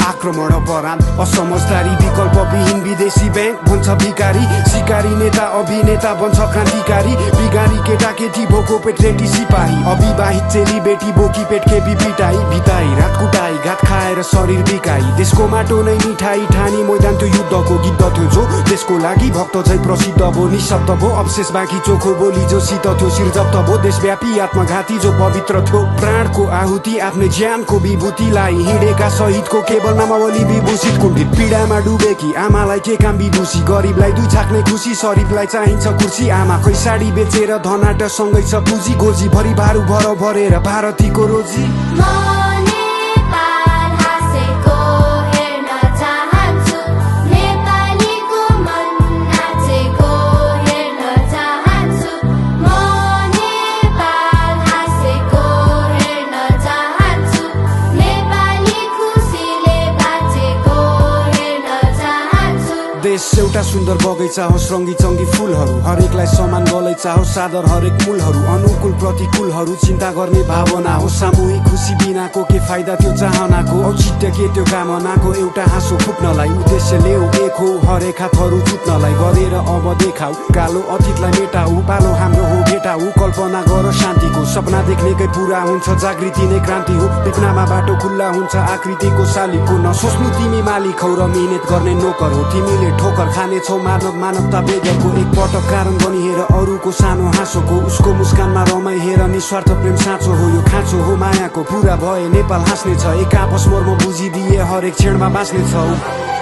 आक्रमण अपराध असमझदारी विकल्पविहीन विदेशी बैंक बन्छ भिकारी शिकारी नेता अभिनेता बन्छ क्रान्तिकारी बिगारी केटाकेटी भोको पेटरेटी सिपाही अविवाहित चेली बेटी बोकी पेट खेपी पिटाई भिताई रात कुटाई घात खाएर शरीर बिकाई देशको माटो नै मिठाई ठानी मैदान त्यो युद्धको गीत थियो जो देशको लागि भक्त झै प्रसिद्ध भो निशब्द भो अवशेष बाँकी चोखो बोली जो शीत थियो शिर जप्त भो देशव्यापी आत्मघाती जो पवित्र थियो प्राणको आहुति आफ्नै ज्यानको विभूतिलाई हिँडेका शहीदको केवल नामावली विभूषित कुण्ठित पीडामा डुबेकी आमालाई के काम विदुषी गरिबलाई दुई छाक्ने खुसी शरीफलाई चाहिन्छ कुर्सी आमाकै साडी बेचेर धनाट सँगै छ पुँजी गोजी भरि भारू भर भरेर भारतीको रोजी देश एउटा सुन्दर बगैँचा हो रङ्गी चङ्गी फुलहरू हरेकलाई समान गलैँचा हो सादर हरेक मूलहरू अनुकूल प्रतिकूलहरू चिन्ता गर्ने भावना हो सामूहिक खुसी बिनाको के फाइदा त्यो चाहनाको औचित्य के त्यो कामनाको एउटा हाँसो फुट्नलाई उद्देश्य ल्याऊ एक हो हरेक हातहरू चुत्नलाई गरेर अब देखाऊ कालो अतीतलाई मेटाऊ पालो हाम्रो हो भेटाऊ कल्पना गर शान्तिको सपना देख्नेकै पुरा हुन्छ जागृति नै क्रान्ति हो विपनामा बाटो खुल्ला हुन्छ आकृतिको शालिगको नसोच्नु तिमी मालिक हौ र मिहिनेत गर्ने नोकर हो तिमीले ठोकर खानेछौ मानवता वेगको एक पटक कारण बनी हेर अरूको सानो हाँसोको उसको मुस्कानमा रमाई हेर निस्वार्थ प्रेम साँचो हो यो खाँचो हो मायाको पुरा भए नेपाल हाँस्ने छ एक आपस मर्म बुझिदिए हरेक क्षणमा बाँच्ने छौ।